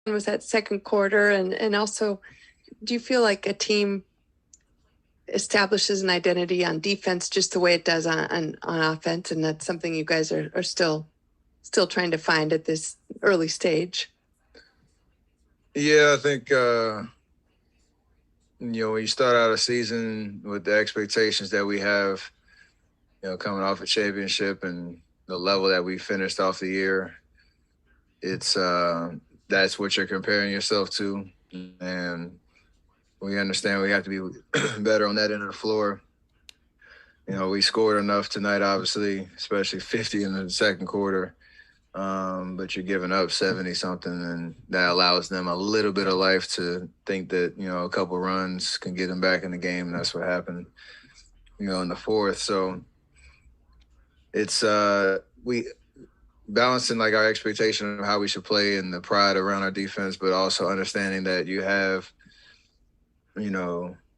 with that second quarter, and also, do you feel like a team establishes an identity on defense just the way it does on offense, and that's something you guys are still trying to find at this early stage? Yeah, I think when you start out a season with the expectations that we have, coming off a championship and the level that we finished off the year, it's that's what you're comparing yourself to, and we understand we have to be better on that end of the floor. We scored enough tonight, obviously, especially 50 in the second quarter. But you're giving up 70 something, and that allows them a little bit of life to think that, a couple runs can get them back in the game. And that's what happened, in the fourth. So it's we balancing like our expectation of how we should play and the pride around our defense, but also understanding that you have,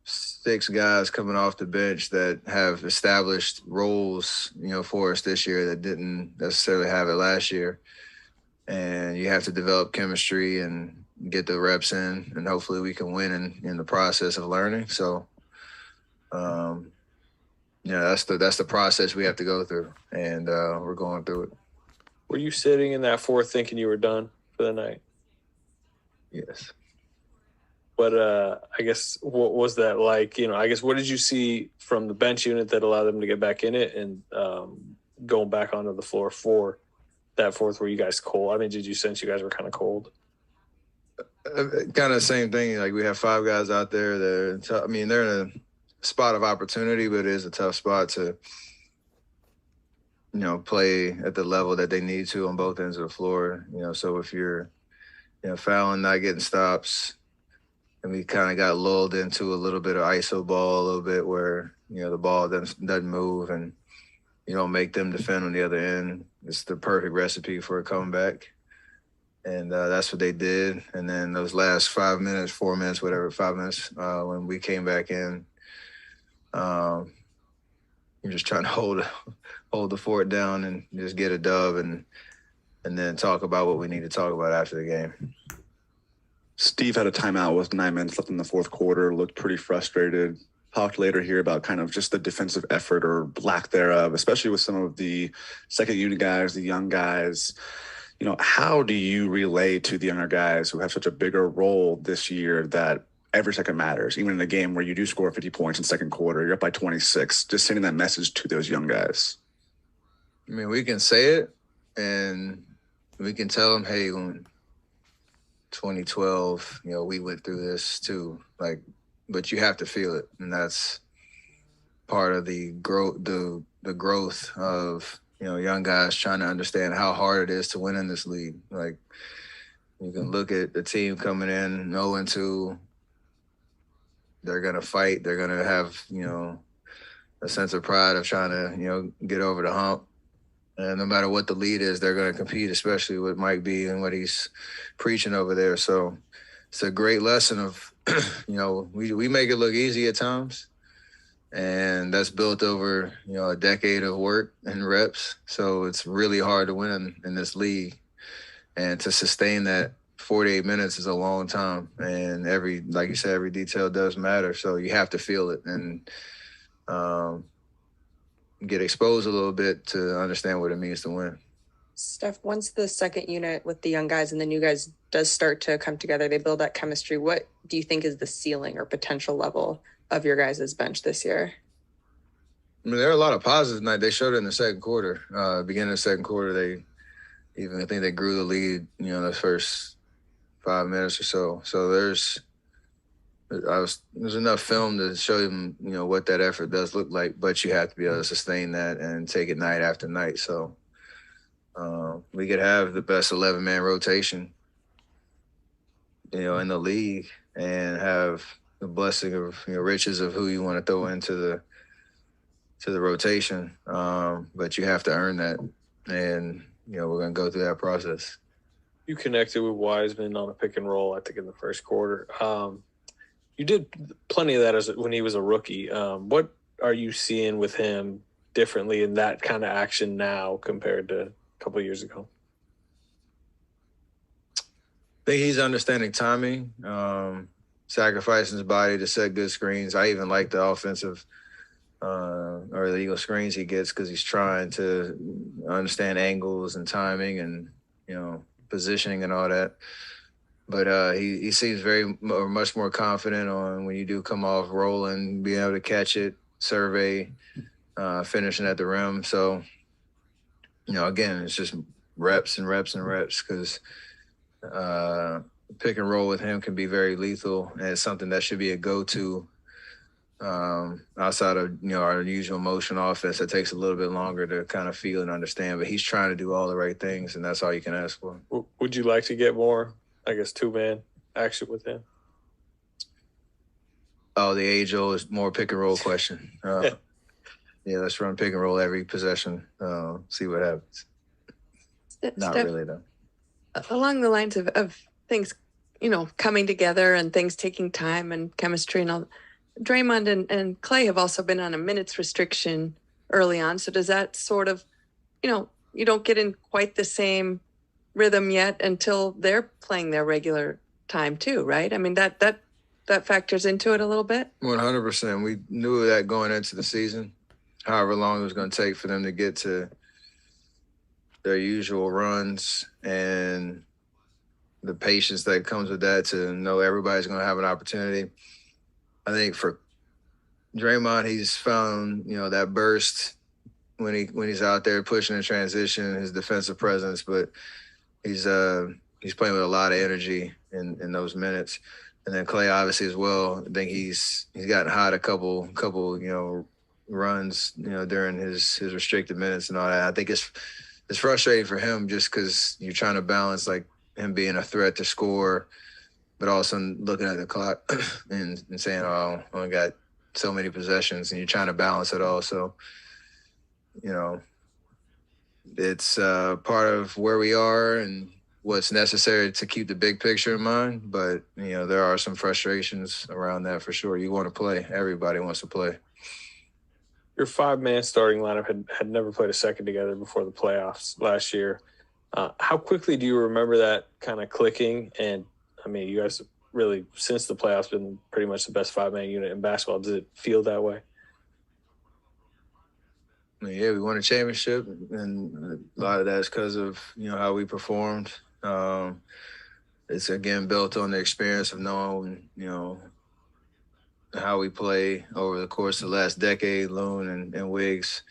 6 guys coming off the bench that have established roles, for us this year that didn't necessarily have it last year. And you have to develop chemistry and get the reps in, and hopefully we can win in the process of learning. So, that's the process we have to go through, and we're going through it. Were you sitting in that fourth thinking you were done for the night? Yes. But I guess what was that like? I guess what did you see from the bench unit that allowed them to get back in it and going back onto the floor for that fourth? Were you guys cold? I mean, did you sense you guys were kind of cold? Kind of the same thing. Like, we have 5 guys out there that they're in a spot of opportunity, but it is a tough spot to, play at the level that they need to on both ends of the floor. So if you're, fouling, not getting stops, and we kind of got lulled into a little bit of ISO ball a little bit where, the ball doesn't move and you don't make them defend on the other end. It's the perfect recipe for a comeback. And that's what they did. And then those last 5 minutes, 4 minutes, whatever, 5 minutes, when we came back in, you're just trying to hold the fort down and just get a dub and then talk about what we need to talk about after the game. Steve had a timeout with 9 minutes left in the fourth quarter, looked pretty frustrated. Talked later here about kind of just the defensive effort or lack thereof, especially with some of the second unit guys, the young guys. How do you relay to the younger guys who have such a bigger role this year that every second matters, even in a game where you do score 50 points in second quarter, you're up by 26, just sending that message to those young guys? I mean, we can say it and we can tell them, hey, when 2012, we went through this too, but you have to feel it. And that's part of the growth of, young guys trying to understand how hard it is to win in this league. Like, you can look at the team coming in 0-2. They're going to fight. They're going to have, a sense of pride of trying to, get over the hump. And no matter what the lead is, they're going to compete, especially with Mike B and what he's preaching over there. So it's a great lesson of, we make it look easy at times. And that's built over, a decade of work and reps. So it's really hard to win in this league. And to sustain that 48 minutes is a long time. And like you said, every detail does matter. So you have to feel it and get exposed a little bit to understand what it means to win. Steph, once the second unit with the young guys and the new guys does start to come together, they build that chemistry. What do you think is the ceiling or potential level of your guys' bench this year? I mean, there are a lot of positives tonight. They showed it in the second quarter. Beginning of the second quarter, I think they grew the lead, the first 5 minutes or so. So there's enough film to show them, what that effort does look like, but you have to be able to sustain that and take it night after night. So we could have the best 11-man rotation, in the league and have the blessing of, riches of who you want to throw into the rotation. But you have to earn that. And, we're going to go through that process. You connected with Wiseman on a pick and roll, I think, in the first quarter. You did plenty of that when he was a rookie. What are you seeing with him differently in that kind of action now compared to a couple of years ago? think he's understanding timing, sacrificing his body to set good screens. I even like the offensive or the Eagle screens he gets because he's trying to understand angles and timing and, positioning and all that. But he seems much more confident on when you do come off rolling, being able to catch it, survey, finishing at the rim. So, again, it's just reps and reps and reps because pick and roll with him can be very lethal, and it's something that should be a go-to outside of our usual motion offense. That takes a little bit longer to kind of feel and understand, but he's trying to do all the right things, and that's all you can ask for. Would you like to get more, I guess, two-man action with him? Oh, the age-old more pick and roll question. Yeah, let's run pick and roll every possession. See what happens. Not Steph, really, though. Along the lines of things, coming together and things taking time and chemistry and all, Draymond and Clay have also been on a minutes restriction early on. So does that sort of, you don't get in quite the same rhythm yet until they're playing their regular time too, right? I mean, that factors into it a little bit. 100%. We knew that going into the season, however long it was going to take for them to get to their usual runs and the patience that comes with that to know everybody's going to have an opportunity. I think for Draymond, he's found, that burst when he's out there pushing in transition, his defensive presence, but he's playing with a lot of energy in those minutes. And then Clay, obviously, as well. I think he's gotten hot a couple, runs, during his restricted minutes and all that. I think it's frustrating for him just because you're trying to balance like him being a threat to score, but also looking at the clock and saying, "Oh, I only got so many possessions," and you're trying to balance it all. So, it's part of where we are and what's necessary to keep the big picture in mind. But, there are some frustrations around that for sure. You want to play. Everybody wants to play. Your five-man starting lineup had never played a second together before the playoffs last year. How quickly do you remember that kind of clicking? And, I mean, you guys really, since the playoffs, been pretty much the best five-man unit in basketball. Does it feel that way? Yeah, we won a championship, and a lot of that is because of, how we performed. It's, again, built on the experience of knowing, how we play over the course of the last decade, Loon and Wiggs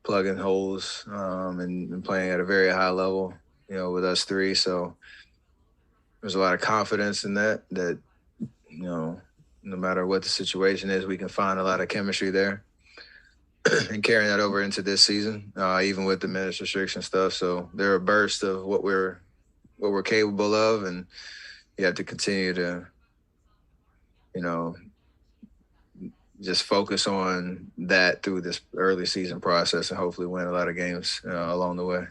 plugging holes and playing at a very high level, with us three. So there's a lot of confidence in that, no matter what the situation is, we can find a lot of chemistry there and carrying that over into this season, even with the minutes restriction stuff. So they're a burst of what we're capable of, and you have to continue to, just focus on that through this early season process and hopefully win a lot of games along the way.